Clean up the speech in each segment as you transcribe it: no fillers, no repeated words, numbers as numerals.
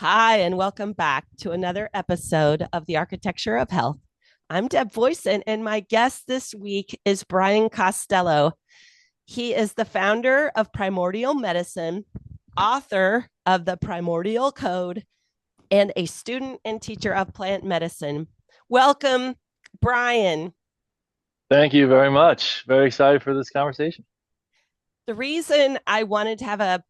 Hi, and welcome back to another episode of the Architecture of Health. I'm Deb Voisin, and my guest this week is Brian Costello. He is the founder of Primordial Medicine, author of the Primordial Code, and a student and teacher of plant medicine. Welcome, Brian. Thank you very much. Very excited for this conversation. The reason I wanted to have a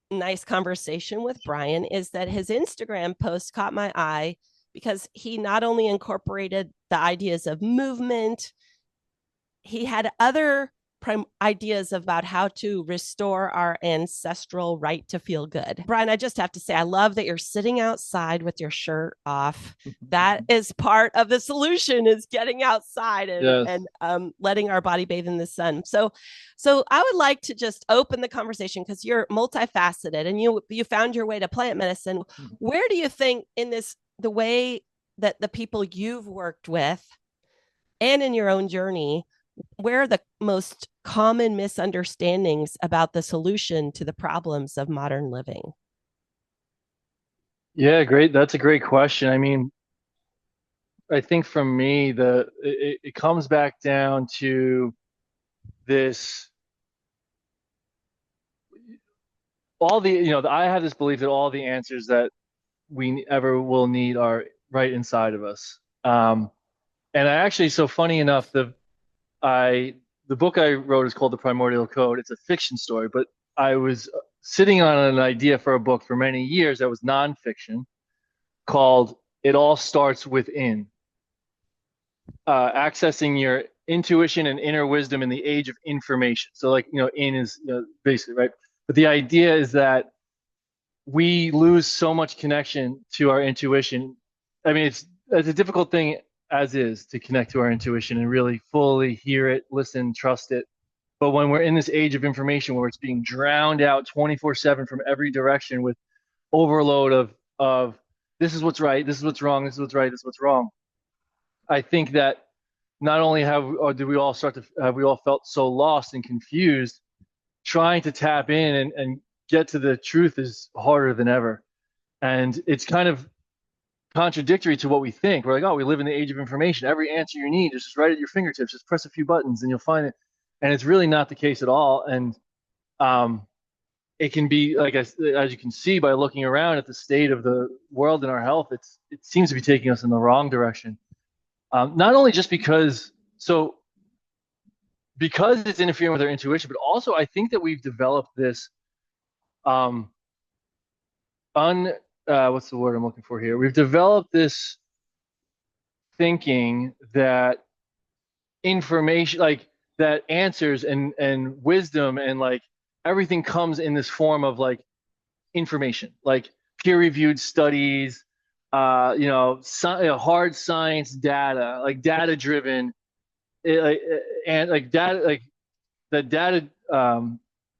nice conversation with Brian is that his Instagram post caught my eye because he not only incorporated the ideas of movement, he had other ideas about how to restore our ancestral right to feel good. Brian, I just have to say, I love that you're sitting outside with your shirt off. That is part of the solution, is getting outside and Yes. letting our body bathe in the sun. So I would like to just open the conversation because you're multifaceted and you found your way to plant medicine. Where do you think in this the way that the people you've worked with and in your own journey, where are the most common misunderstandings about the solution to the problems of modern living? Yeah, great. That's a great question. I mean, I think for me, it comes back down to this all the, I have this belief that all the answers that we ever will need are right inside of us. And I actually, so funny enough, I the book I wrote is called The Primordial Code. It's a fiction story, but I was sitting on an idea for a book for many years that was nonfiction called It All Starts Within, accessing your intuition and inner wisdom in the age of information. So, like, in is basically, right? But the idea is that we lose so much connection to our intuition. I mean, it's a difficult thing as is to connect to our intuition and really fully hear it, listen, trust it. But when we're in this age of information where it's being drowned out 24/7 from every direction with overload of this is what's right, this is what's wrong, this is what's right, this is what's wrong. I think that not only do we all have we all felt so lost and confused, trying to tap in and get to the truth is harder than ever. And it's kind of contradictory to what we think. We're like, oh, we live in the age of information. Every answer you need is just right at your fingertips. Just press a few buttons and you'll find it. And it's really not the case at all. And um, it can be like as you can see by looking around at the state of the world and our health, it seems to be taking us in the wrong direction. Not only just because it's interfering with our intuition, but also I think that we've developed this um, un what's the word I'm looking for here? We've developed this thinking that information, like that answers and wisdom and like everything comes in this form of like information, like peer-reviewed studies, hard science data, like data-driven, like, and like data, like the data,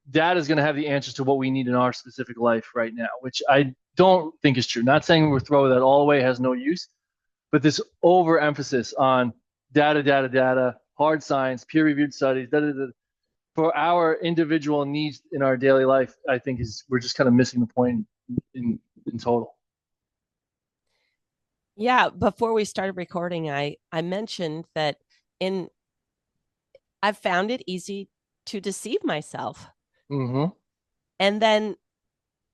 data is going to have the answers to what we need in our specific life right now, which I don't think is true. Not saying we're throwing that all away has no use, but this overemphasis on data, hard science, peer-reviewed studies, for our individual needs in our daily life, I think is we're just kind of missing the point in total. Yeah, before we started recording, I mentioned that in I've found it easy to deceive myself. Mm-hmm. And then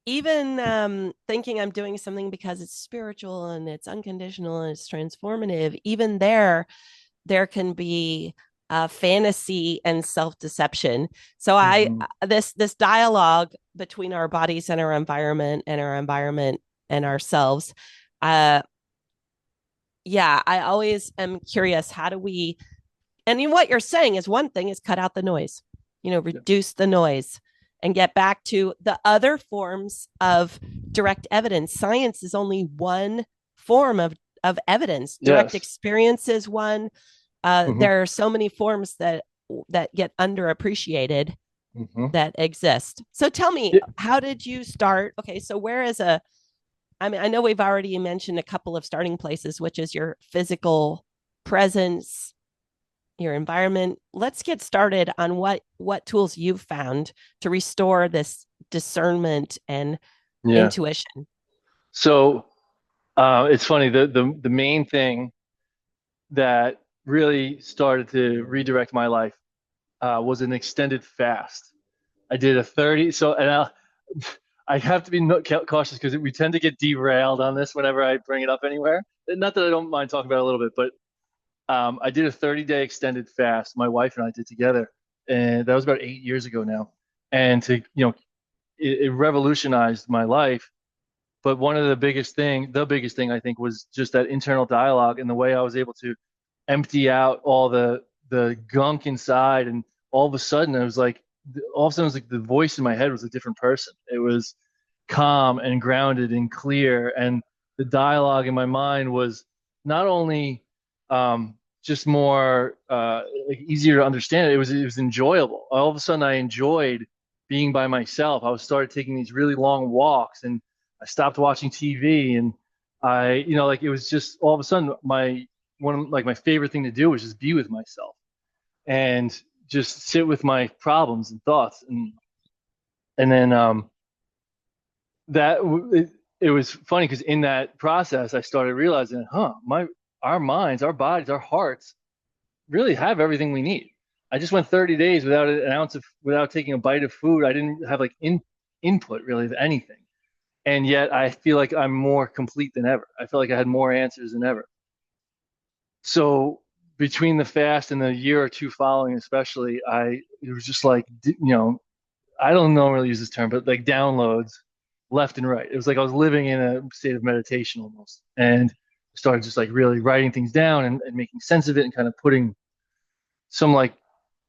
even thinking I'm doing something because it's spiritual and it's unconditional and it's transformative, even there can be fantasy and self-deception. So I Mm-hmm. this dialogue between our bodies and our environment and ourselves. Uh, yeah, I always am curious. How do we? And what you're saying is one thing is cut out the noise, Yeah. reduce the noise and get back to the other forms of direct evidence. Science is only one form of evidence. Direct Yes. experience is one. Mm-hmm. There are so many forms that get underappreciated Mm-hmm. that exist. So tell me, Yeah. how did you start? Okay, so I mean, I know we've already mentioned a couple of starting places, which is your physical presence, your environment. Let's get started on what tools you've found to restore this discernment and Yeah. intuition. So it's funny. The main thing that really started to redirect my life was an extended fast. I did a 30. So, and I have to be cautious because we tend to get derailed on this whenever I bring it up anywhere. Not that I don't mind talking about it a little bit, but I did a 30-day extended fast. My wife and I did together, and that was about 8 years ago now. And it revolutionized my life. But one of the biggest thing I think was just that internal dialogue and the way I was able to empty out all the gunk inside, and all of a sudden it was like all of a sudden it was like the voice in my head was a different person. It was calm and grounded and clear, and the dialogue in my mind was not only just more like easier to understand. It was enjoyable. All of a sudden I enjoyed being by myself. I was started taking these really long walks, and I stopped watching TV, and like it was just all of a sudden my favorite thing to do was just be with myself and just sit with my problems and thoughts. And then that it was funny because in that process I started realizing, our minds, our bodies, our hearts really have everything we need. I just went 30 days without an ounce of without taking a bite of food. I didn't have like input really of anything, and yet I feel like I'm more complete than ever. I feel like I had more answers than ever. So between the fast and the year or two following, especially, it was just like, I don't normally use this term, but like downloads left and right. It was like I was living in a state of meditation almost, and started just like really writing things down and making sense of it, and kind of putting some like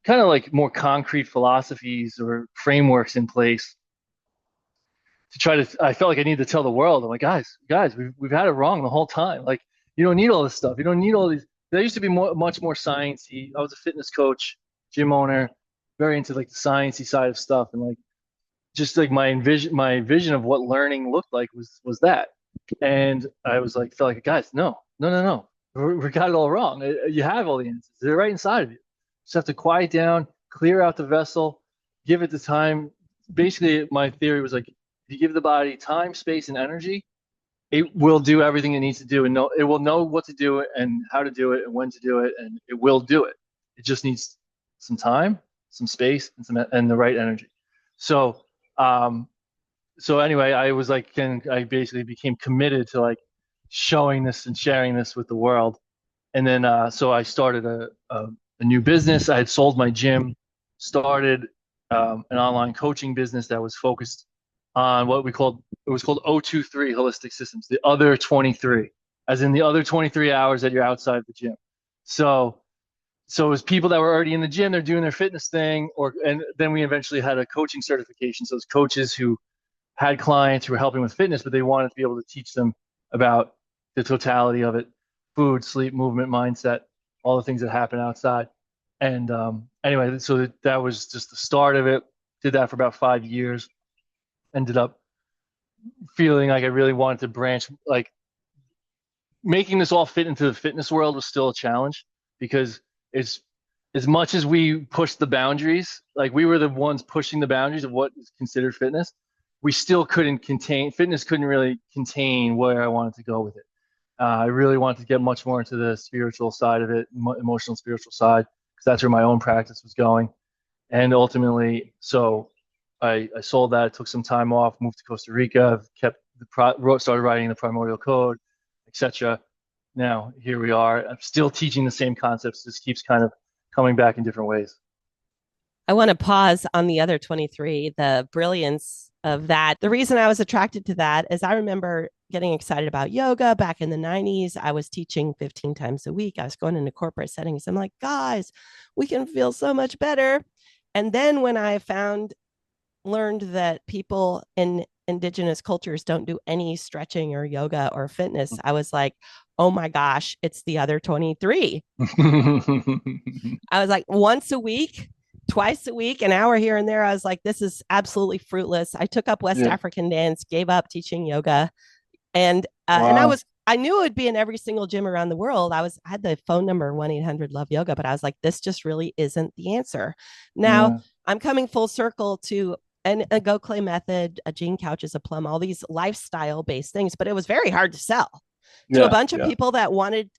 kind of like more concrete philosophies or frameworks in place to try to. I felt like I needed to tell the world. I'm like, guys, we've had it wrong the whole time. Like, you don't need all this stuff. You don't need all these. There used to be much more sciencey. I was a fitness coach, gym owner, very into like the sciencey side of stuff, and like just like my vision of what learning looked like was that. And I was like, felt like, guys, no, no, no, no, we got it all wrong. You have all the answers. They're right inside of you. Just have to quiet down, clear out the vessel, give it the time. Basically, my theory was like, if you give the body time, space, and energy, it will do everything it needs to do, and it will know what to do and how to do it and when to do it, and it will do it. It just needs some time, some space, and the right energy. So, um, so anyway, I was like, I basically became committed to like showing this and sharing this with the world. And then, so I started a new business. I had sold my gym, started an online coaching business that was focused on what it was called 023 Holistic Systems, the other 23, as in the other 23 hours that you're outside the gym. So, so it was people that were already in the gym, they're doing their fitness thing, and then we eventually had a coaching certification. So it's coaches who had clients who were helping with fitness, but they wanted to be able to teach them about the totality of it: food, sleep, movement, mindset, all the things that happen outside. And anyway, so that was just the start of it. Did that for about 5 years. Ended up feeling like I really wanted to branch, like making this all fit into the fitness world was still a challenge because it's as much as we pushed the boundaries, like we were the ones pushing the boundaries of what is considered fitness, we still couldn't contain fitness, couldn't really contain where I wanted to go with it. I really wanted to get much more into the spiritual side of it, emotional spiritual side, because that's where my own practice was going. And ultimately, so I sold that, took some time off, moved to Costa Rica, kept started writing the Primordial Code, etc. Now here we are. I'm still teaching the same concepts. This keeps kind of coming back in different ways. I want to pause on the other 23, the brilliance of that. The reason I was attracted to that is I remember getting excited about yoga back in the 90s. I was teaching 15 times a week. I was going into corporate settings. I'm like, guys, we can feel so much better. And then when I learned that people in indigenous cultures don't do any stretching or yoga or fitness, I was like, oh my gosh, it's the other 23. I was like, once a week, twice a week, an hour here and there. I was like, this is absolutely fruitless. I took up West Yeah. African dance, gave up teaching yoga, and Wow. I knew it would be in every single gym around the world. I had the phone number 1-800 Love Yoga, but I was like, this just really isn't the answer. Now Yeah. I'm coming full circle to and a Go Clay method, a Gene Couches, a Plum, all these lifestyle based things, but it was very hard to sell to a Yeah. bunch of Yeah. people that wanted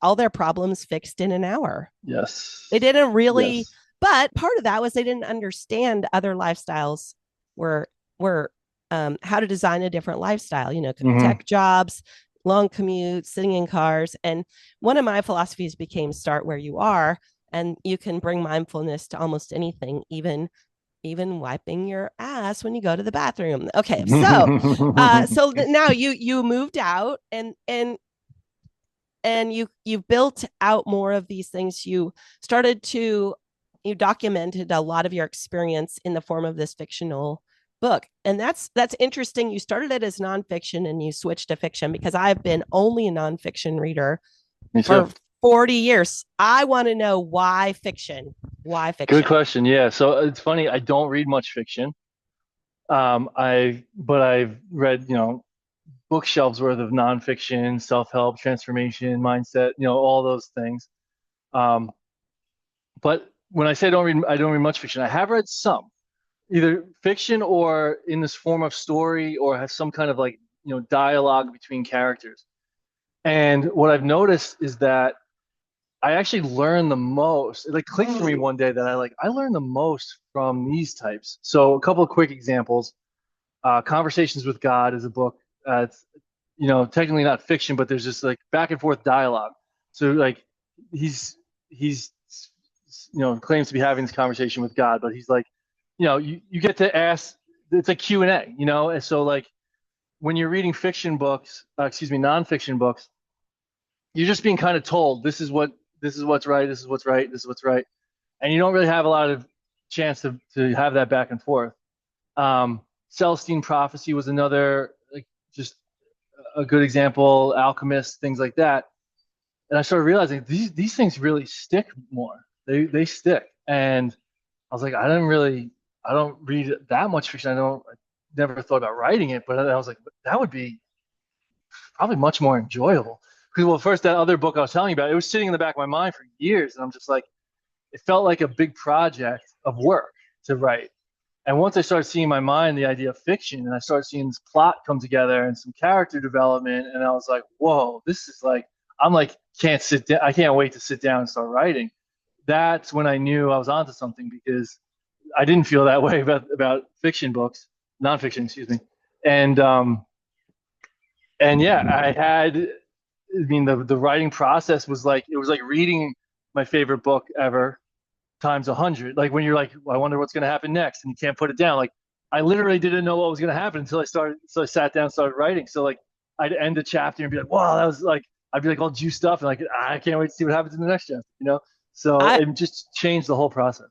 all their problems fixed in an hour. They Yes. didn't really, Yes. but part of that was they didn't understand other lifestyles were were how to design a different lifestyle. Hmm. Tech jobs, long commutes, sitting in cars, and one of my philosophies became start where you are, and you can bring mindfulness to almost anything, even wiping your ass when you go to the bathroom. Okay, so now you moved out, and you built out more of these things. You documented a lot of your experience in the form of this fictional book, and that's interesting. You started it as nonfiction and you switched to fiction, because I've been only a nonfiction reader Me too. for 40 years. I want to know why Good fiction. question. Yeah. So it's funny. I don't read much fiction. But I've read, bookshelves worth of nonfiction, self-help, transformation, mindset, all those things. Um, but when I say I don't read much fiction. I have read some, either fiction or in this form of story, or has some kind of like, dialogue between characters. And what I've noticed is that I actually learn the most. It like clicked for me one day that I learn the most from these types. So a couple of quick examples. Conversations with God is a book. It's technically not fiction, but there's just like back and forth dialogue. So like he's claims to be having this conversation with God, but he's like, you get to ask. It's a Q&A, and so like when you're reading fiction books, nonfiction books, you're just being kind of told this is what's right, this is what's right, this is what's right, and you don't really have a lot of chance to have that back and forth. Celestine Prophecy was another, like, just a good example. Alchemist, things like that. And I started realizing these things really stick more. They stick. And I was like, I don't read that much fiction. I never thought about writing it, but I was like, that would be probably much more enjoyable. Because, well, first, that other book I was telling you about, it was sitting in the back of my mind for years, and I'm just like, it felt like a big project of work to write. And once I started seeing in my mind the idea of fiction, and I started seeing this plot come together and some character development, and I was like, whoa, this is like, I'm like, can't sit down. I can't wait to sit down and start writing. That's when I knew I was onto something, because I didn't feel that way about fiction books, nonfiction, excuse me. And and yeah, I mean, the writing process was like, it was like reading my favorite book ever times 100. Like when you're like, well, I wonder what's going to happen next, and you can't put it down. Like I literally didn't know what was going to happen until I started. So I sat down and started writing. So like I'd end a chapter and be like, wow, that was like, I'd be like all juiced up and like, I can't wait to see what happens in the next chapter. So I it just changed the whole process.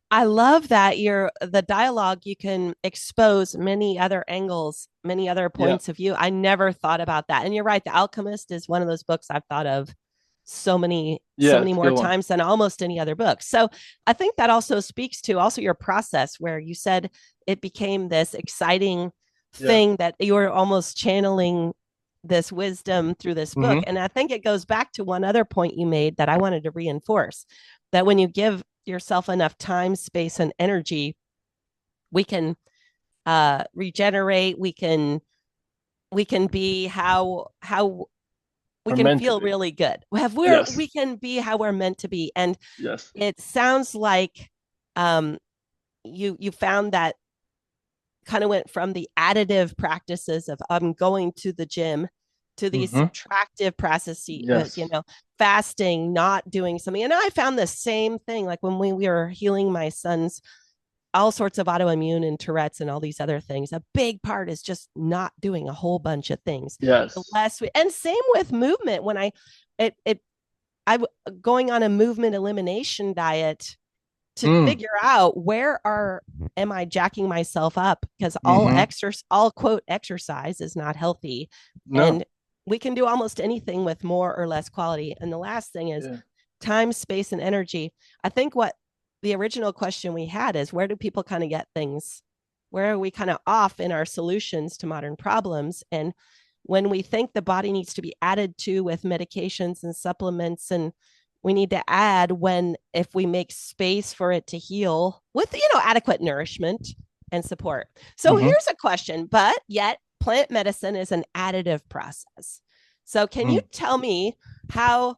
I love that the dialogue, you can expose many other angles, many other Yeah. points of view. I never thought about that. And you're right, The Alchemist is one of those books I've thought of so Yeah, many it's a more good one. times than almost any other book. So I think that also speaks to also your process, where you said it became this exciting Yeah. thing that you were almost channeling this wisdom through this book. Hmm. And I think it goes back to one other point you made that I wanted to reinforce, that when you give yourself enough time, space, and energy, we can regenerate. We can be how we We're can meant to feel be. really good. We Yes. can be how we're meant to be. And Yes. it sounds like um, you found that kind of went from the additive practices of going to the gym to these Hmm. subtractive processes, Yes. fasting, not doing something. And I found the same thing, like when we were healing my son's all sorts of autoimmune and Tourette's and all these other things. A big part is just not doing a whole bunch of things. The Yes. less and same with movement. When it, it, I going on a movement elimination diet to Mm. figure out am I jacking myself up, because Hmm. all quote exercise is not healthy, No. and we can do almost anything with more or less quality. And the last thing is Yeah. time, space, and energy. I think what the original question we had is, where do people kind of get things? Where are we kind of off in our solutions to modern problems? And when we think the body needs to be added to with medications and supplements, and we need to add, when if we make space for it to heal with adequate nourishment and support. So Mm-hmm. here's a question, but yet plant medicine is an additive process. So can you tell me how,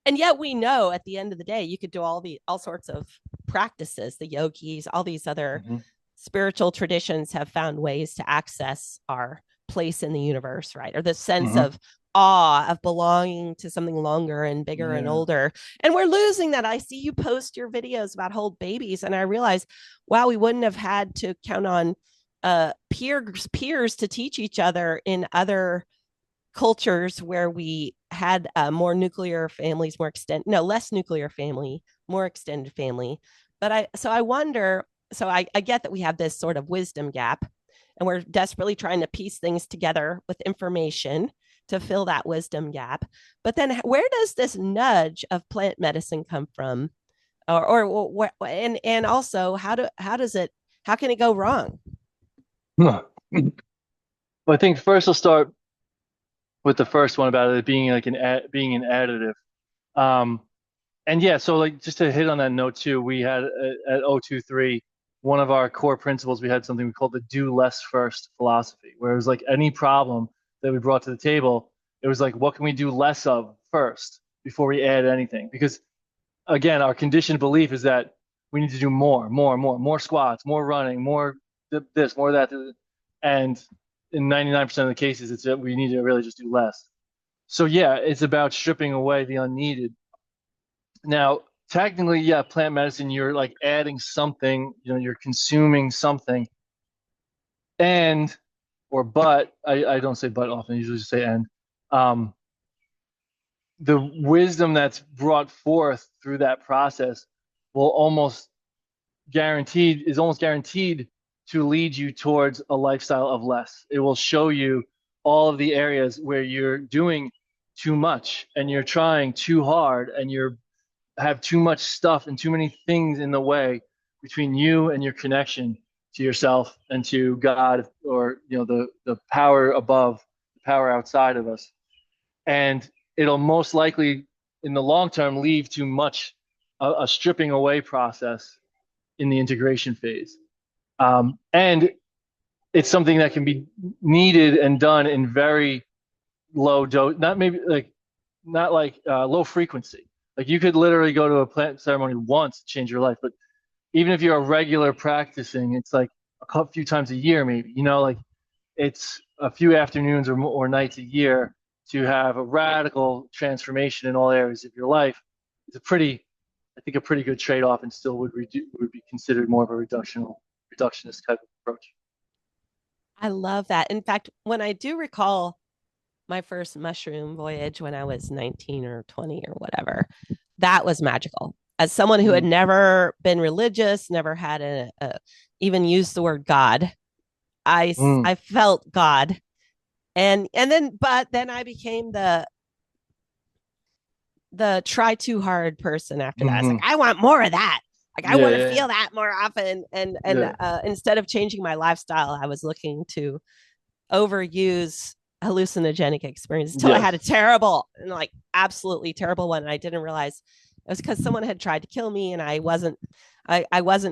and yet we know at the end of the day, you could do all sorts of practices, the yogis, all these other Mm-hmm. spiritual traditions have found ways to access our place in the universe, right? Or the sense Mm-hmm. of awe of belonging to something longer and bigger and Yeah. older. And we're losing that. I see you post your videos about whole babies, and I realize, wow, we wouldn't have had to count on peers to teach each other in other cultures where we had more nuclear families, more extended, no, less nuclear family, more extended family. But I wonder, I get that we have this sort of wisdom gap, and we're desperately trying to piece things together with information to fill that wisdom gap. But then where does this nudge of plant medicine come from? And also how can it go wrong? Well, I think first I'll start with the first one about it being like being an additive. Um, and yeah, so like just to hit on that note too, we had at 023, one of our core principles, we had something we called the do less first philosophy, where it was like any problem that we brought to the table, it was like, what can we do less of first before we add anything? Because again, our conditioned belief is that we need to do more squats, more running, more this, more that. And in 99% of the cases, it's that we need to really just do less. So yeah, it's about stripping away the unneeded. Now, technically, yeah, plant medicine, you're like adding something, you're consuming something. And, or but, I don't say but often, I usually just say and. Um, the wisdom that's brought forth through that process will almost guaranteed to lead you towards a lifestyle of less. It will show you all of the areas where you're doing too much and you're trying too hard and you have too much stuff and too many things in the way between you and your connection to yourself and to God, or the power above, the power outside of us. And it'll most likely in the long term leave too much a stripping away process in the integration phase. And it's something that can be needed and done in very low dose, not like low frequency. Like you could literally go to a plant ceremony once to change your life, but even if you're a regular practicing, it's like a few times a year, maybe, like it's a few afternoons or nights a year to have a radical transformation in all areas of your life. It's I think, a pretty good trade-off, and still would be considered more of a reductionist type of approach. I love that. In fact, when I do recall my first mushroom voyage when I was 19 or 20 or whatever, that was magical. As someone who had Mm, never been religious, never had even used the word God, mm, I felt God. But then I became the try too hard person after that. It's like, mm-hmm. I want more of that. Like I Yeah, want to yeah, feel that more often. And yeah, instead of changing my lifestyle, I was looking to overuse hallucinogenic experience until I yes. had a terrible, like absolutely terrible one. And I didn't realize it was because someone had tried to kill me, and I wasn't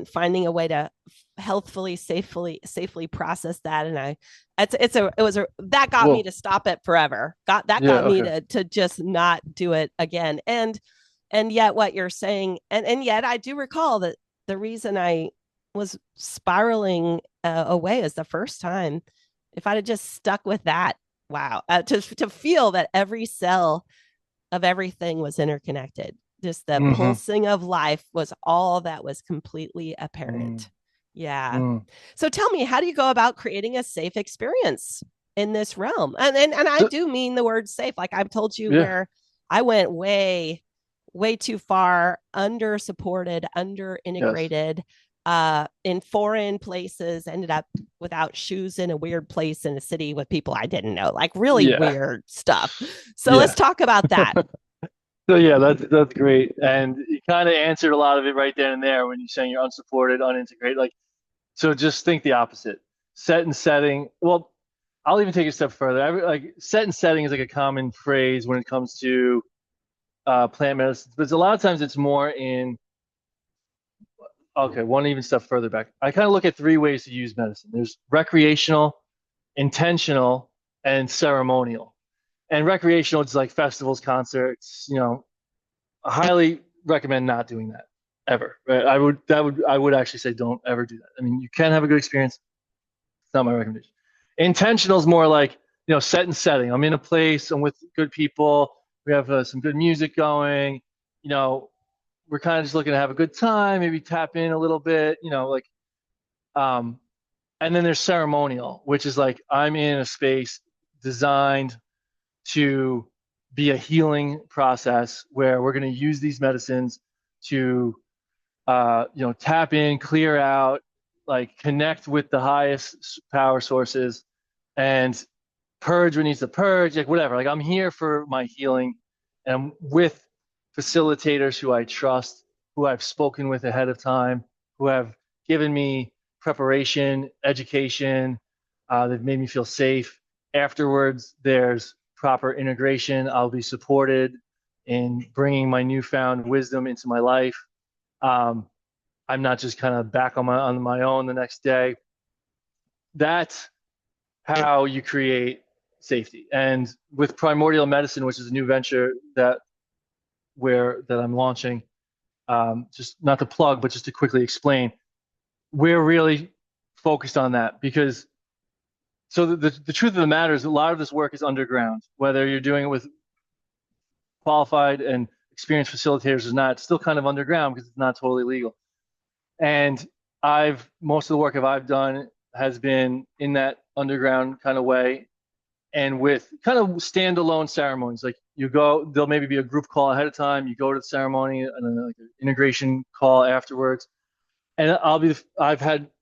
finding a way to healthfully, safely process that. And it was that got me Well, to stop it forever. Got yeah, me okay. to just not do it again. And yet what you're saying, and yet I do recall that the reason I was spiraling away is the first time, if I'd have just stuck with that, wow, to feel that every cell of everything was interconnected, just the Mm-hmm. pulsing of life was all that was completely Mm, apparent. Yeah. mm. So tell me, how do you go about creating a safe experience in this realm? And I So, do mean the word safe. Like I've told you, yeah. where I went way too far, under supported, under Yes. integrated, in foreign places, ended up without shoes in a weird place in a city with people I didn't know, like really Yeah. weird stuff. So let's Yeah. talk about that. So yeah, that's great. And you kind of answered a lot of it right then and there when you're saying you're unsupported, unintegrated. Like, so just think the opposite. Set and setting. Well, I'll even take it a step further. Like set and setting is like a common phrase when it comes to plant medicine, but a lot of times it's more in okay, one even step further back. I kind of look at three ways to use medicine. There's recreational, intentional, and ceremonial. And recreational is like festivals, concerts. I highly recommend not doing that ever. Right? I would actually say don't ever do that. I mean, you can have a good experience. It's not my recommendation. Intentional is more like set and setting. I'm in a place. I'm with good people. We have some good music going. You know, we're kind of just looking to have a good time. Maybe tap in a little bit. Um, and then there's ceremonial, which is like I'm in a space designed to be a healing process where we're going to use these medicines to tap in, clear out, like connect with the highest power sources and purge what needs to purge, like whatever. Like I'm here for my healing, and I'm with facilitators who I trust, who I've spoken with ahead of time, who have given me preparation, education. They've made me feel safe. Afterwards, there's proper integration. I'll be supported in bringing my newfound wisdom into my life. Um, I'm not just kind of back on my own the next day. That's how you create safety. And with Primordial Medicine, which is a new venture that I'm launching, just not to plug, but just to quickly explain, we're really focused on that because the truth of the matter is a lot of this work is underground, whether you're doing it with qualified and experienced facilitators or not, it's still kind of underground because it's not totally legal. And most of the work I've done has been in that underground kind of way and with kind of standalone ceremonies. Like there'll maybe be a group call ahead of time, you go to the ceremony and then like an integration call afterwards. And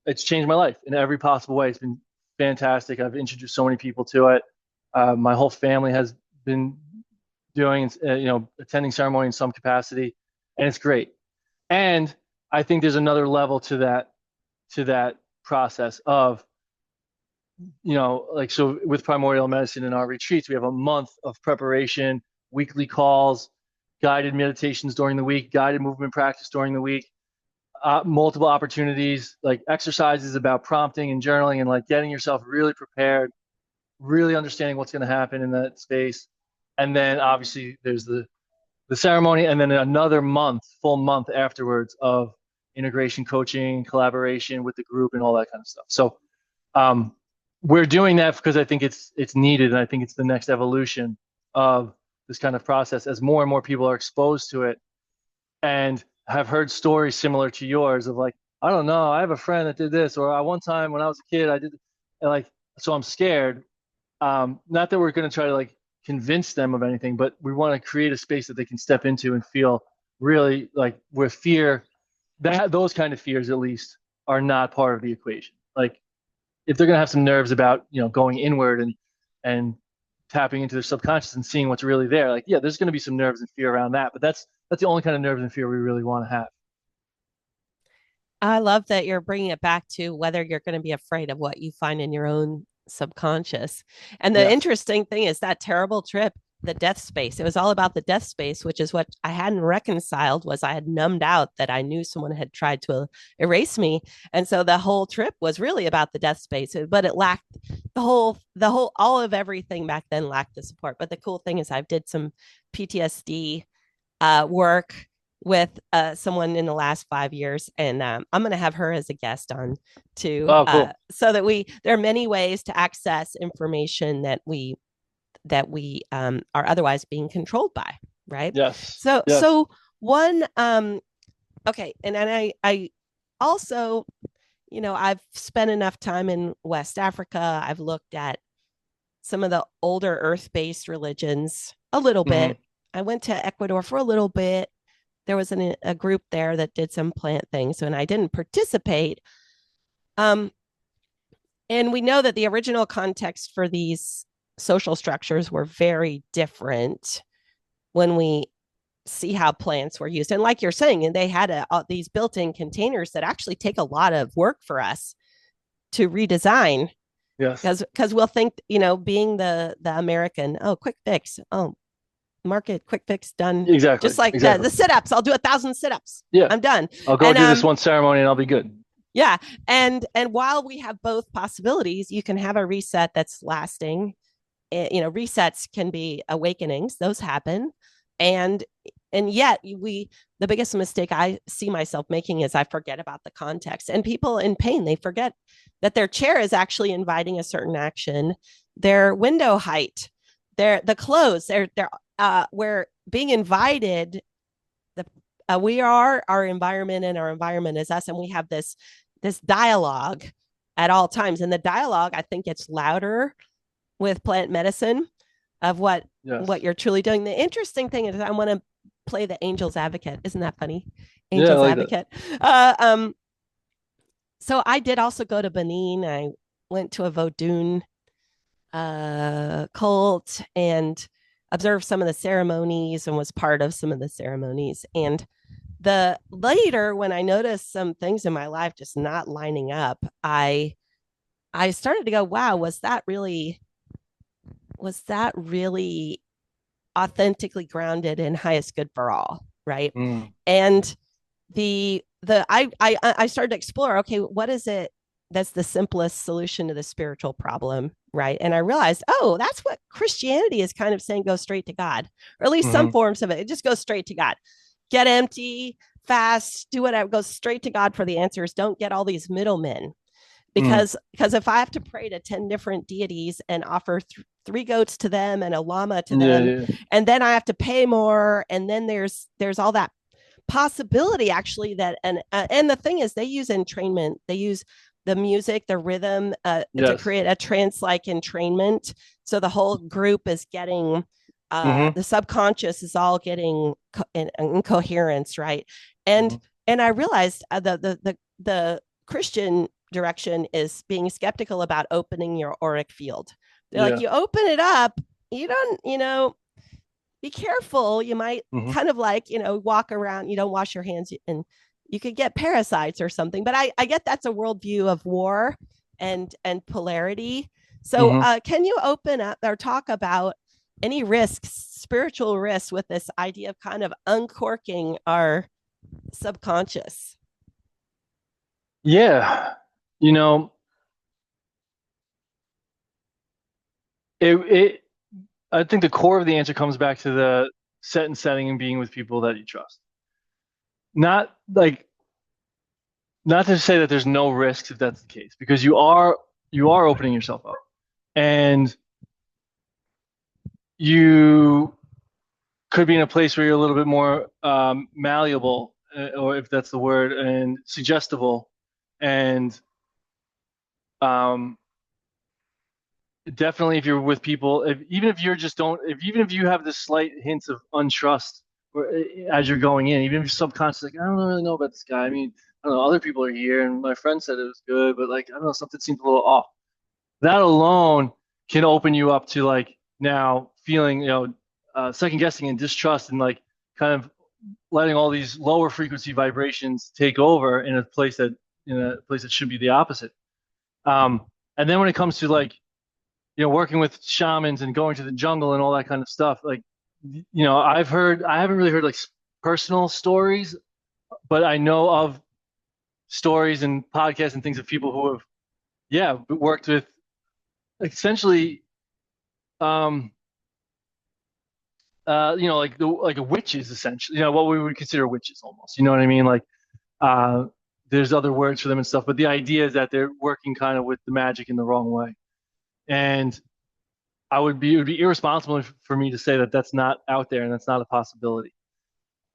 it's changed my life in every possible way. It's been fantastic. I've introduced so many people to it. My whole family has been doing, attending ceremony in some capacity, and it's great. And I think there's another level to that process of, so with primordial medicine in our retreats, we have a month of preparation, weekly calls, guided meditations during the week, guided movement practice during the week, multiple opportunities, like exercises about prompting and journaling and like getting yourself really prepared, really understanding what's going to happen in that space. And then obviously there's the ceremony, and then another full month afterwards of integration coaching, collaboration with the group, and all that kind of stuff. So we're doing that because I think it's needed, and I think it's the next evolution of this kind of process as more and more people are exposed to it, and have heard stories similar to yours of like, I don't know, I have a friend that did this, or one time when I was a kid, I did, and like, so I'm scared. Not that we're going to try to like convince them of anything, but we want to create a space that they can step into and feel really like with fear, that those kind of fears at least are not part of the equation. Like if they're going to have some nerves about, going inward and tapping into their subconscious and seeing what's really there, like, yeah, there's going to be some nerves and fear around that, but that's the only kind of nerves and fear we really want to have. I love that you're bringing it back to whether you're going to be afraid of what you find in your own subconscious. And the Yes. interesting thing is that terrible trip, the death space. It was all about the death space, which is what I hadn't reconciled. Was I had numbed out that I knew someone had tried to erase me, and so the whole trip was really about the death space. But it lacked all of everything back then lacked the support. But the cool thing is, I did some PTSD work with someone in the last 5 years, and I'm going to have her as a guest on too, Oh, cool. so that there are many ways to access information that we are otherwise being controlled by, right? Yes. Yes. So one, okay, and I also, I've spent enough time in West Africa. I've looked at some of the older earth-based religions a little Hmm. bit. I went to Ecuador for a little bit. There was a group there that did some plant things, and I didn't participate. Um, and we know that the original context for these social structures were very different when we see how plants were used. And like you're saying, and they had these built-in containers that actually take a lot of work for us to redesign, Yes. because we'll think, being the American, oh, quick fix, oh, mark it, quick fix, done. Exactly. Just like Exactly. the sit-ups. I'll do 1,000 sit-ups. Yeah. I'm done. I'll go And do this one ceremony and I'll be good. yeah. And while we have both possibilities, you can have a reset that's lasting. Resets can be awakenings, those happen. And yet the biggest mistake I see myself making is I forget about the context. And people in pain, they forget that their chair is actually inviting a certain action, their window height, the clothes, we're being invited. We are our environment, and our environment is us, and we have this dialogue at all times. And the dialogue, I think, gets louder with plant medicine of what you're truly doing. The interesting thing is I want to play the angel's advocate. Isn't that funny? Angel's advocate. So I did also go to Benin. I went to a Vodun cult and observed some of the ceremonies and was part of some of the ceremonies. And the later, when I noticed some things in my life just not lining up, I started to go, wow, was that really authentically grounded in highest good for all, right? And I started to explore, okay, what is it that's the simplest solution to the spiritual problem, right? And I realized, oh, that's what Christianity is kind of saying: go straight to God, or at least some forms of it. It just goes straight to God. Get empty, fast, do whatever, go straight to God for the answers. Don't get all these middlemen. Because if I have to pray to 10 different deities and offer 3 goats to them and a llama to them, and then I have to pay more, and then there's all that possibility actually that and the thing is, they use entrainment, they use the music, the rhythm, to create a trance-like entrainment, so the whole group is getting the subconscious is all getting in coherence, right? And I realized the Christian direction is being skeptical about opening your auric field. They're like, you open it up, you don't, be careful. You might kind of like, walk around, you don't wash your hands, and you could get parasites or something. But I get that's a worldview of war and polarity. So can you open up or talk about any risks, spiritual risks, with this idea of kind of uncorking our subconscious? Yeah. It I think the core of the answer comes back to the set and setting and being with people that you trust. Not like not to say that there's no risks if that's the case, because you are opening yourself up, and you could be in a place where you're a little bit more malleable, or if that's the word, and suggestible, and um, definitely if you're with people, even if you're just don't, even if you have this slight hints of untrust as you're going in, even if you're subconscious, like, I don't really know about this guy. I mean, I don't know, other people are here, and my friend said it was good, but like, I don't know, something seems a little off. That alone can open you up to like now feeling, second guessing and distrust, and like kind of letting all these lower frequency vibrations take over in a place that should be the opposite. And then when it comes to like, working with shamans and going to the jungle and all that kind of stuff, like, I haven't really heard like personal stories, but I know of stories and podcasts and things of people who have, worked with essentially, um, like a witches, essentially, what we would consider witches almost, you know what I mean? Like, uh, there's other words for them and stuff, but the idea is that they're working kind of with the magic in the wrong way. And it would be irresponsible for me to say that that's not out there and that's not a possibility.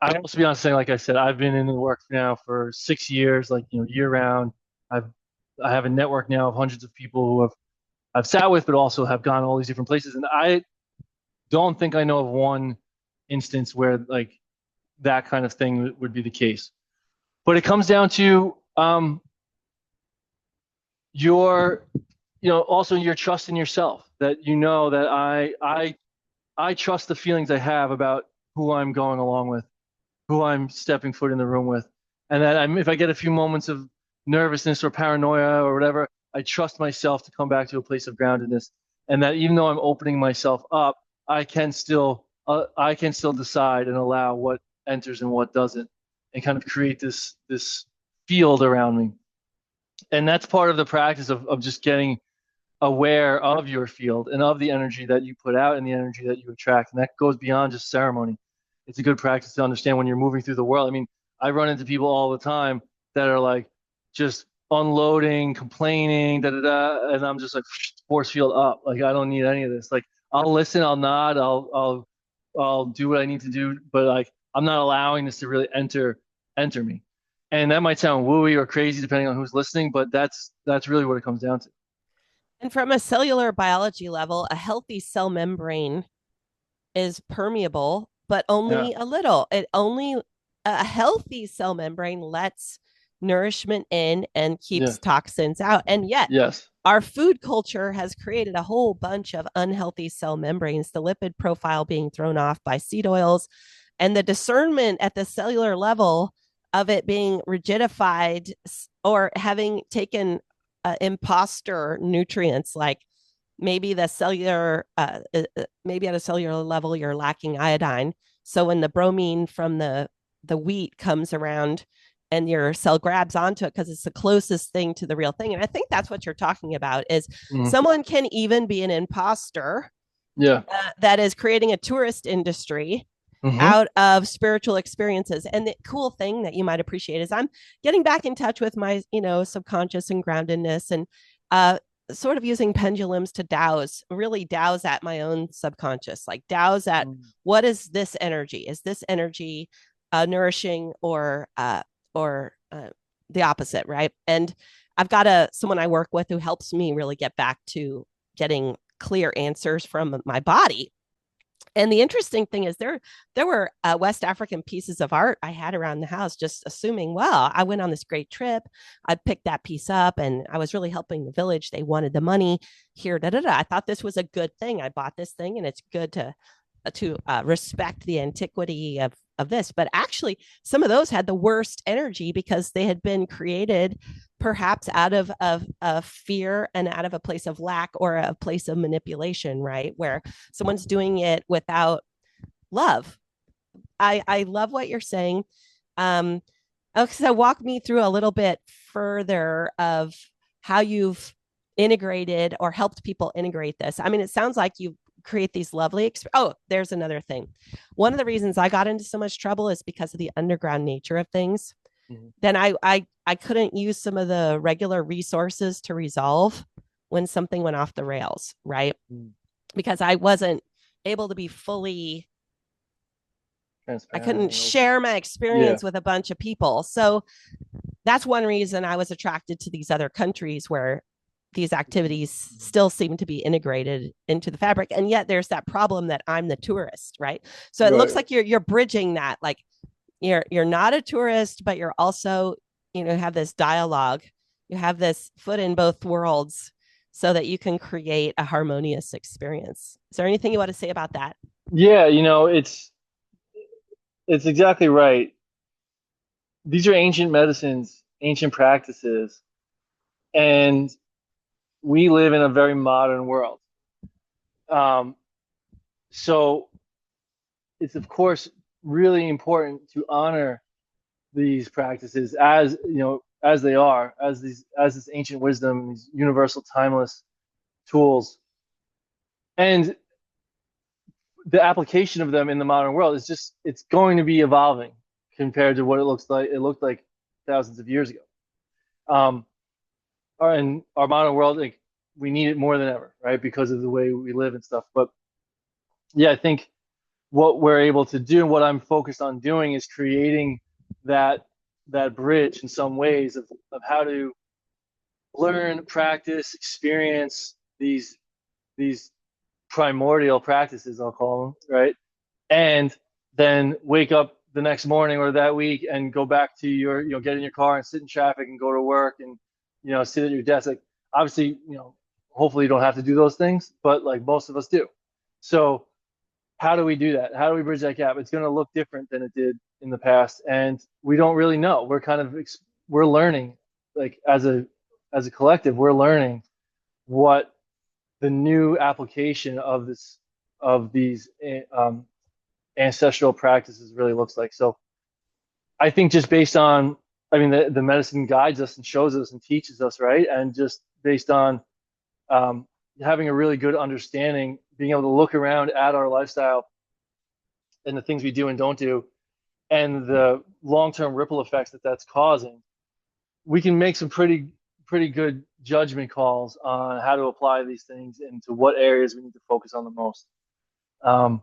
I'd also be honest saying, like I said, I've been in the work now for 6 years, like, year round. I have a network now of hundreds of people who I've sat with, but also have gone all these different places. And I don't think I know of one instance where like that kind of thing would be the case. But it comes down to your, also your trust in yourself, that that I trust the feelings I have about who I'm going along with, who I'm stepping foot in the room with, and that if I get a few moments of nervousness or paranoia or whatever, I trust myself to come back to a place of groundedness, and that even though I'm opening myself up, I can still I can still decide and allow what enters and what doesn't, and kind of create this field around me. And that's part of the practice of just getting aware of your field and of the energy that you put out and the energy that you attract. And that goes beyond just ceremony. It's a good practice to understand when you're moving through the world. I mean, I run into people all the time that are like just unloading, complaining, da da da, and I'm just like force field up. Like I don't need any of this. Like I'll listen, I'll nod, I'll do what I need to do, but like I'm not allowing this to really enter me. And that might sound wooey or crazy depending on who's listening, but that's really what it comes down to. And from a cellular biology level, a healthy cell membrane is permeable, but Yeah. only a little. It only A healthy cell membrane lets nourishment in and keeps Yes. toxins out. And yet, Yes. our food culture has created a whole bunch of unhealthy cell membranes, the lipid profile being thrown off by seed oils, and the discernment at the cellular level of it being rigidified or having taken imposter nutrients like maybe the cellular maybe at a cellular level you're lacking iodine, so when the bromine from the wheat comes around and your cell grabs onto it because it's the closest thing to the real thing. And I think that's what you're talking about is Mhm. someone can even be an imposter Yeah. that is creating a tourist industry Hmm. out of spiritual experiences. And the cool thing that you might appreciate is I'm getting back in touch with my, subconscious and groundedness, and uh, sort of using pendulums to douse at my own subconscious, like douse at what is this energy? Is this energy nourishing or the opposite, right? And I've got someone I work with who helps me really get back to getting clear answers from my body. And the interesting thing is there were West African pieces of art I had around the house, just assuming, well, I went on this great trip. I'd picked that piece up and I was really helping the village. They wanted the money here. Da, da, da. I thought this was a good thing. I bought this thing and it's good to respect the antiquity of this. But actually, some of those had the worst energy because they had been created perhaps out of fear and out of a place of lack or a place of manipulation, right? Where someone's doing it without love. I love what you're saying. Um, okay, so walk me through a little bit further of how you've integrated or helped people integrate this. I mean, it sounds like you create these lovely oh, there's another thing. One of the reasons I got into so much trouble is because of the underground nature of things. Hmm. Then I couldn't use some of the regular resources to resolve when something went off the rails, right? Because I wasn't able to be fully, I Transparent couldn't and open. share my Yeah. experience with a bunch of people. So that's one reason I was attracted to these other countries where these activities still seem to be integrated into the fabric. And yet there's that problem that I'm the tourist, right? So it looks Right. like you're bridging that. Like you're not a tourist, but you're also, have this dialogue. You have this foot in both worlds so that you can create a harmonious experience. Is there anything you want to say about that? Yeah, it's exactly right. These are ancient medicines, ancient practices, and we live in a very modern world. Um, so it's of course really important to honor these practices as as they are, as this ancient wisdom, these universal, timeless tools, and the application of them in the modern world is just it's going to be evolving compared to what it looked like thousands of years ago. Um, in our modern world, like we need it more than ever, right? Because of the way we live and stuff. But yeah, I think what we're able to do and what I'm focused on doing is creating that that bridge in some ways of how to learn, practice, experience these primordial practices, I'll call them, right? And then wake up the next morning or that week and go back to your, get in your car and sit in traffic and go to work and, sit at your desk. Like, obviously, hopefully you don't have to do those things, but like most of us do. So, how do we do that? How do we bridge that gap? It's going to look different than it did in the past, and we don't really know. We're kind of we're learning, like as a collective, we're learning what the new application of these ancestral practices really looks like. So I think just based on, I mean, the medicine guides us and shows us and teaches us, right? And just based on um, having a really good understanding, being able to look around at our lifestyle and the things we do and don't do, and the long-term ripple effects that that's causing, we can make some pretty good judgment calls on how to apply these things and to what areas we need to focus on the most. Um,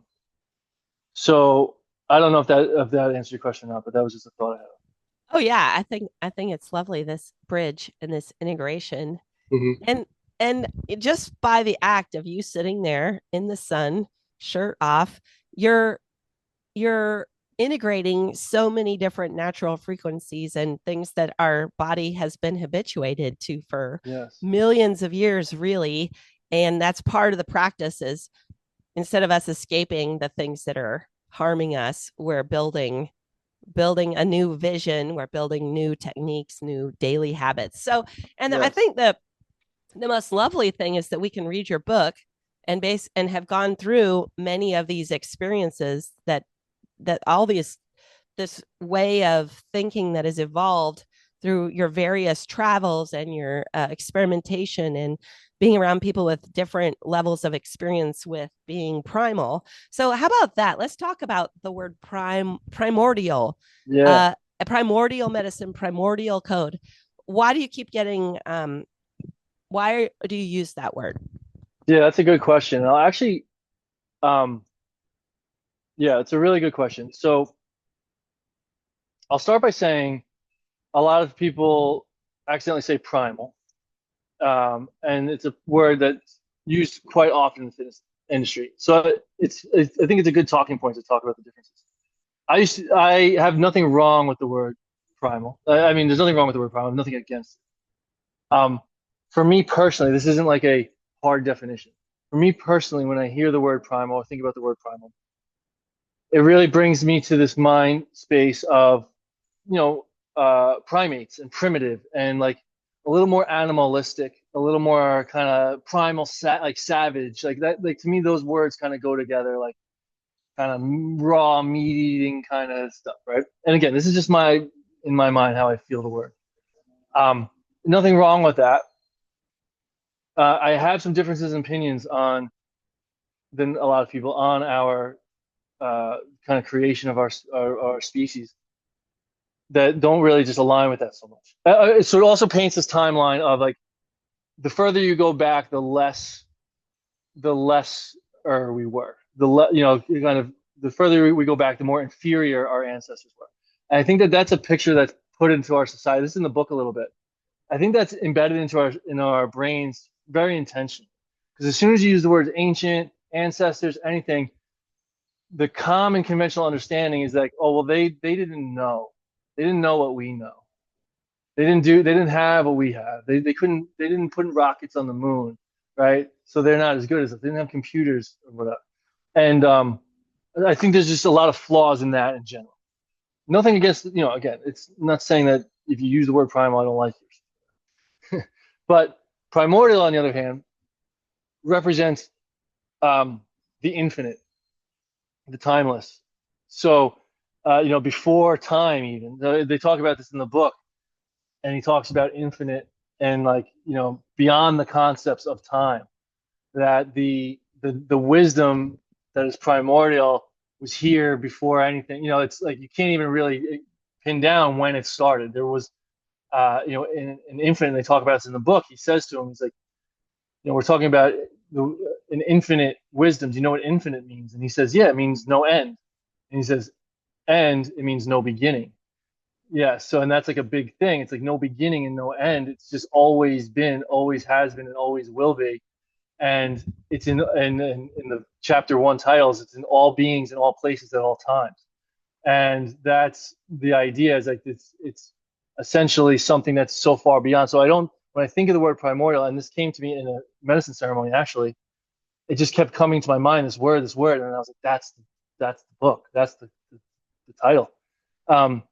so I don't know if that answered your question or not, but that was just a thought I had. Oh yeah, I think it's lovely, this bridge and this integration. Mm-hmm. And just by the act of you sitting there in the sun, shirt off, you're you're integrating so many different natural frequencies and things that our body has been habituated to for Yes. millions of years, really. And that's part of the practice, is instead of us escaping the things that are harming us, we're building a new vision, we're building new techniques, new daily habits. So, and I Yes. think the most lovely thing is that we can read your book and have gone through many of these experiences, that all these this way of thinking that has evolved through your various travels and your experimentation and being around people with different levels of experience with being primal. So how about that? Let's talk about the word primordial, Yeah. a primordial medicine, primordial code. Why do you keep getting why do you use that word? Yeah, that's a good question. I'll actually, um, yeah, it's a really good question. So I'll start by saying a lot of people accidentally say primal, and it's a word that's used quite often in the fitness industry. So I think it's a good talking point to talk about the differences. I have nothing wrong with the word primal. I mean, there's nothing wrong with the word primal. I have nothing against it. For me personally, this isn't like a hard definition. For me personally, when I hear the word primal or think about the word primal, it really brings me to this mind space of, you know, primates and primitive and like a little more animalistic, a little more kind of primal, like savage, like that. Like to me, those words kind of go together, like kind of raw meat eating kind of stuff, right? And again, this is just in my mind how I feel the word. Um, Nothing wrong with that. I have some differences in opinions on than a lot of people on our kind of creation of our species that don't really just align with that so much. So it also paints this timeline of like the further you go back, the less we were. Kind of the further we go back, the more inferior our ancestors were. And I think that that's a picture that's put into our society. This is in the book a little bit. I think that's embedded into our brains very intentionally. Because as soon as you use the words ancient, ancestors, anything, the common conventional understanding is like, oh well, they didn't know. They didn't know what we know. They didn't have what we have. They didn't put rockets on the moon, right? So they're not as good as us. They didn't have computers or whatever. And I think there's just a lot of flaws in that in general. Nothing against, again, it's not saying that if you use the word primal, I don't like it. But primordial, on the other hand, represents the infinite, the timeless. So, before time, even they talk about this in the book, and he talks about infinite and like beyond the concepts of time. That the wisdom that is primordial was here before anything. It's like you can't even really pin down when it started. There was, in Infinite, they talk about this in the book. He says to him, he's like, we're talking about an infinite wisdom. Do you know what infinite means? And he says, yeah, it means no end. And he says, end, it means no beginning. Yeah, so and that's like a big thing. It's like no beginning and no end. It's just always been, always has been, and always will be. And it's in the chapter one titles. It's in all beings in all places at all times. And that's the idea. Is like it's essentially something that's so far beyond. So I don't when I think of the word primordial, and this came to me in a medicine ceremony actually, it just kept coming to my mind. This word, and I was like, that's the book. That's the title. Um,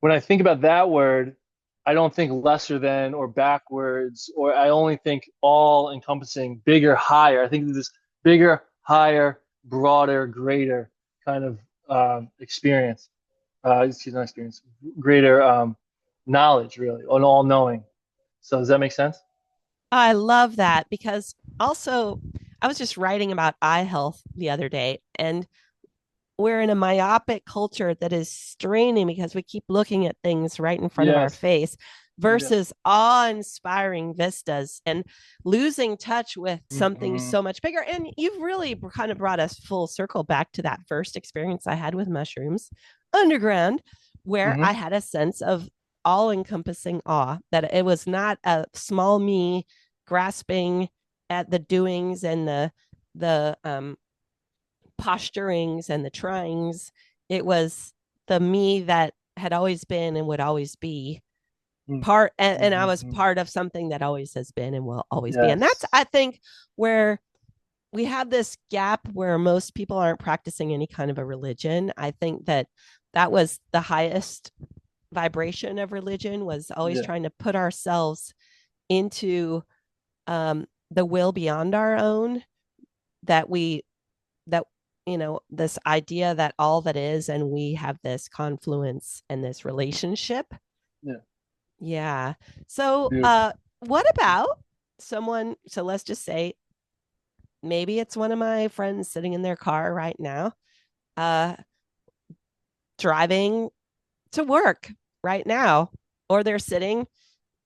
when I think about that word, I don't think lesser than or backwards, or I only think all encompassing, bigger, higher. I think this bigger, higher, broader, greater kind of experience. Excuse me, not experience, greater knowledge, really, on all knowing. So does that make sense? I love that because also I was just writing about eye health the other day, and we're in a myopic culture that is straining because we keep looking at things right in front of our Yes. face Yes. versus awe-inspiring vistas and losing touch with something Hmm. so much bigger. And you've really kind of brought us full circle back to that first experience I had with mushrooms underground, where I Hmm. had a sense of all-encompassing awe, that it was not a small me grasping at the doings and the posturings and the tryings. It was the me that had always been and would always be part, and I was Hmm. part of something that always has been and will always be. And that's, Yes. I think, where we have this gap where most people aren't practicing any kind of a religion. I think that that was the highest vibration of religion, was always Yeah. trying to put ourselves into the will beyond our own, that we that this idea that all that is, and we have this confluence and this relationship. Yeah. Yeah. So Beautiful. what about someone, so let's just say maybe it's one of my friends sitting in their car right now, uh driving to work right now, or they're sitting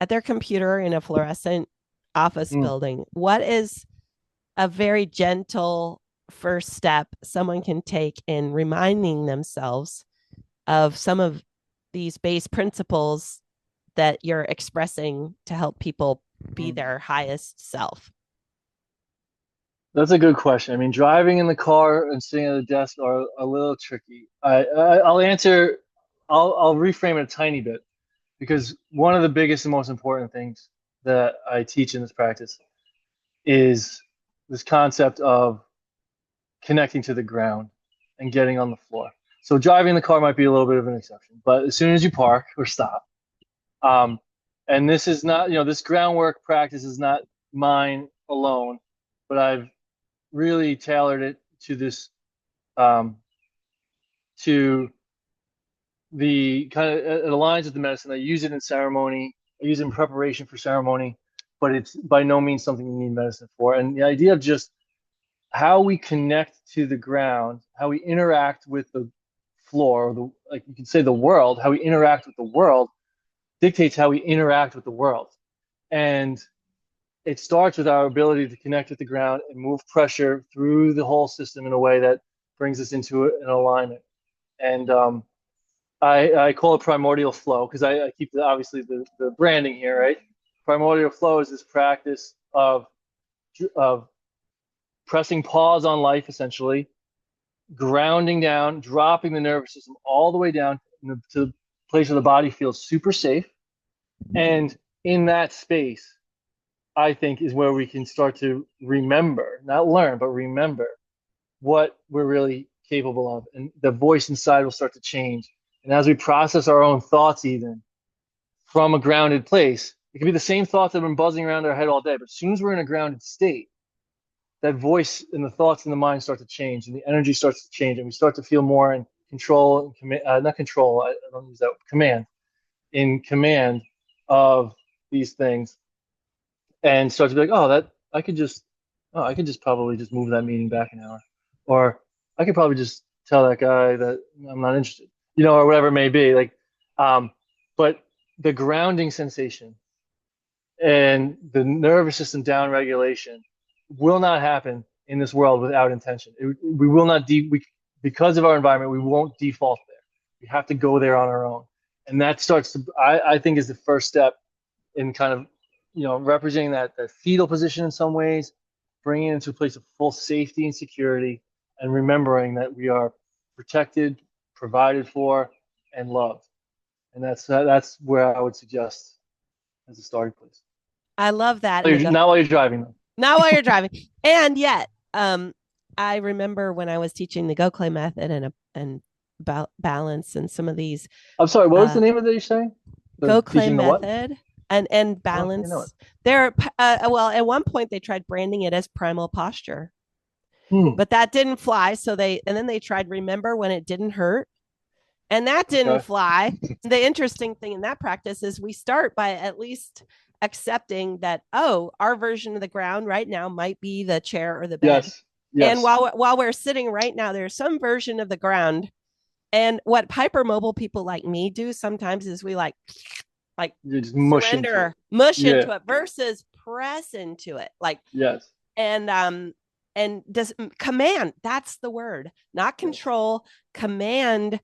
at their computer in a fluorescent office Mm. building. What is a very gentle first step someone can take in reminding themselves of some of these base principles that you're expressing to help people be Mm. their highest self? That's a good question. I mean, driving in the car and sitting at the desk are a little tricky. I'll answer. I'll reframe it a tiny bit because one of the biggest and most important things that I teach in this practice is this concept of connecting to the ground and getting on the floor. So driving the car might be a little bit of an exception, but as soon as you park or stop, um, and this is not, this groundwork practice is not mine alone, but I've really tailored it to this, um, to the kind of, it aligns with the medicine. I use it in ceremony. I use it in preparation for ceremony, but it's by no means something you need medicine for. And the idea of just how we connect to the ground, how we interact with the floor, or the, like you can say the world, how we interact with the world dictates how we interact with the world. And it starts with our ability to connect with the ground and move pressure through the whole system in a way that brings us into an alignment. And I call it primordial flow because I keep obviously the branding here, right? Primordial flow is this practice of pressing pause on life, essentially, grounding down, dropping the nervous system all the way down to the place where the body feels super safe. And in that space, I think is where we can start to remember, not learn, but remember what we're really capable of. And the voice inside will start to change. And as we process our own thoughts, even from a grounded place, it can be the same thoughts that have been buzzing around our head all day. But as soon as we're in a grounded state, that voice and the thoughts in the mind start to change and the energy starts to change and we start to feel more in control and not control, I don't use that, in command of these things, and start to be like, oh, that I could just probably just move that meeting back an hour, or I could probably just tell that guy that I'm not interested, or whatever it may be. Like, but the grounding sensation and the nervous system down regulation will not happen in this world without intention. We will not because of our environment, we won't default there. We have to go there on our own, and that starts to I think is the first step in kind of representing that fetal position in some ways, bringing it into a place of full safety and security, and remembering that we are protected, provided for, and loved. And that's where I would suggest as a starting place. I love that. And Not while you're driving them. not while you're driving. And yet, I remember when I was teaching the Go Clay method and balance and some of these I'm sorry. What was the uh, name of it you're saying? Go The Clay teaching the what? method and I don't think I know it. balance. There, well, at one point they tried branding it as primal posture, Hmm. but that didn't fly. And then they tried remember when it didn't hurt, and that didn't Okay. fly. The interesting thing in that practice is we start by at least accepting that, oh, our version of the ground right now might be the chair or the bed. Yes. And Yes. while we're sitting right now, there's some version of the ground. And what hypermobile people like me do sometimes is we like You just mush into it. surrender, mush Yeah. into it versus press into it. Like Yes. and does command, that's the word, not Yes. control, command.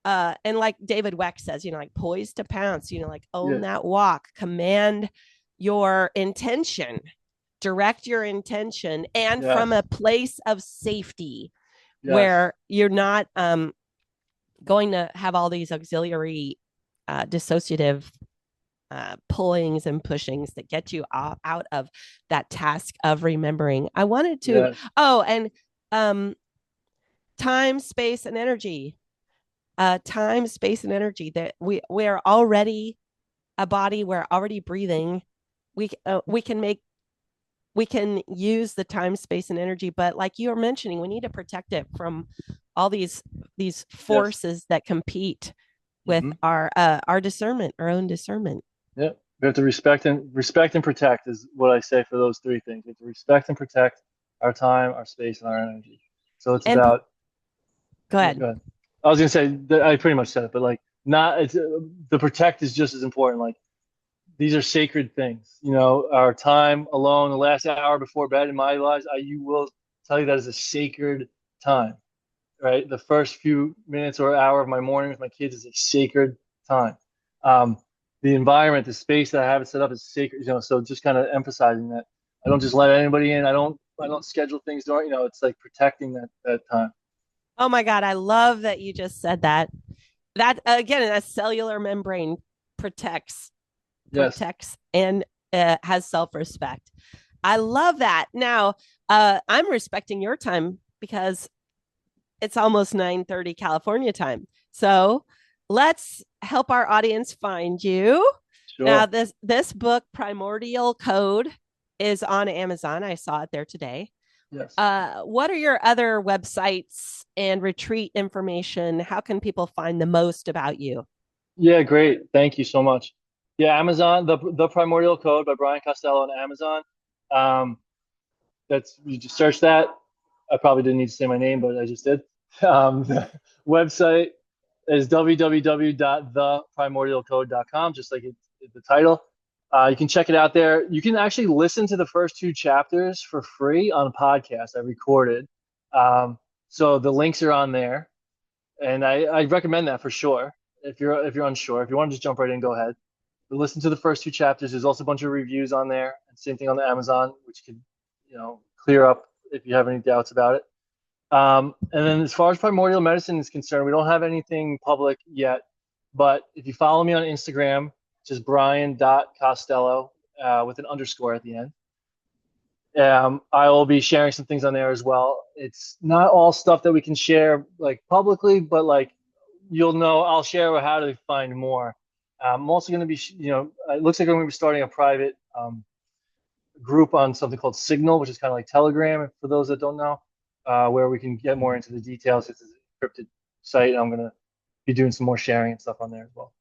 And like David Weck says, like poised to pounce, like own Yeah. that walk, command your intention, direct your intention, and from Yes. a place of safety Yes. where you're not going to have all these auxiliary dissociative pullings and pushings that get you out of that task of remembering. I wanted to, Yes. and um, time, space, and energy. Time, space, and energy. That we are already a body. We're already breathing. We can make we can use the time, space, and energy, but like you were mentioning, we need to protect it from all these Yes. forces that compete with Mm-hmm. our discernment, our own discernment. Yeah. We have to respect and protect is what I say for those three things. We have to respect and protect our time, our space, and our energy. So it's And about, go yeah, ahead. go ahead. I was gonna say that I pretty much said it, but like not it's the protect is just as important. Like these are sacred things. Our time alone, the last hour before bed in my lives, you will tell you that is a sacred time, right? The first few minutes or hour of my morning with my kids is a sacred time. Um, the environment, the space that I have it set up is sacred, so just kind of emphasizing that I don't just let anybody in. I don't schedule things during, it's like protecting that time. Oh my God, I love that you just said that. That again, a cellular membrane protects, Yes. and has self respect. I love that. Now, I'm respecting your time because it's almost 9:30 California time. So let's help our audience find you. Now, Sure. this book, Primordial Code, is on Amazon. I saw it there today. Yes. What are your other websites and retreat information? How can people find the most about you? Yeah, great. Thank you so much. Yeah, Amazon, the Primordial Code by Brian Costello on Amazon. Um, that's you just search that. I probably didn't need to say my name, but I just did. The website is www.theprimordialcode.com, just like the title. You can check it out there. You can actually listen to the first two chapters for free on a podcast I recorded. Um, so the links are on there, and I recommend that for sure. If you're unsure, if you want to just jump right in, go ahead. But listen to the first two chapters. There's also a bunch of reviews on there, and same thing on the Amazon, which could clear up if you have any doubts about it. And then as far as primordial medicine is concerned, we don't have anything public yet. But if you follow me on Instagram, just Brian.Costello with an underscore at the end. I will be sharing some things on there as well. It's not all stuff that we can share like publicly, but like you'll know, I'll share how to find more. I'm also going to be, it looks like I'm going to be starting a private group on something called Signal, which is kind of like Telegram, for those that don't know, where we can get more into the details. It's an encrypted site. And I'm going to be doing some more sharing and stuff on there as well.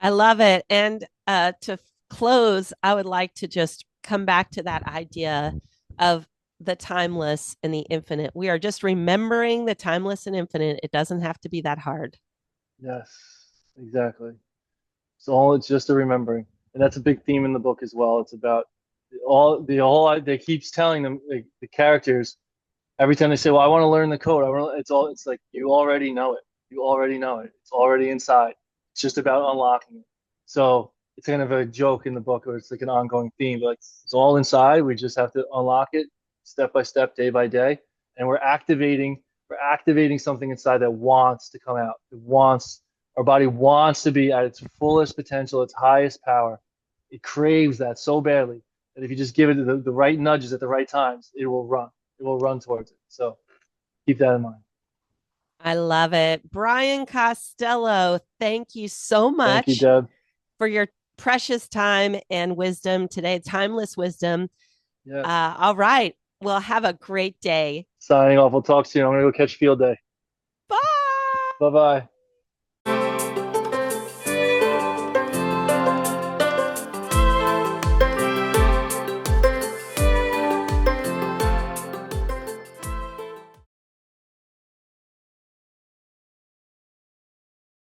I love it. And to close, I would like to just come back to that idea of the timeless and the infinite. We are just remembering the timeless and infinite. It doesn't have to be that hard. Yes, exactly. So it's just a remembering, and that's a big theme in the book as well. It's about the whole. They keeps telling them the characters every time they say, "Well, I want to learn the code." It's like you already know it. You already know it. It's already inside. It's just about unlocking it. So it's kind of a joke in the book, or it's like an ongoing theme. But like it's all inside. We just have to unlock it step by step, day by day, and we're activating something inside that wants to come out. Our body wants to be at its fullest potential, its highest power. It craves that so badly that if you just give it the right nudges at the right times, it will run. It will run towards it. So keep that in mind. I love it. Brian Costello, thank you so Thank you, much Deb. for your precious time and wisdom today, timeless wisdom. Yes. All right. Well, have a great day. Signing off. We'll talk soon. I'm gonna go catch field day. Bye. Bye bye.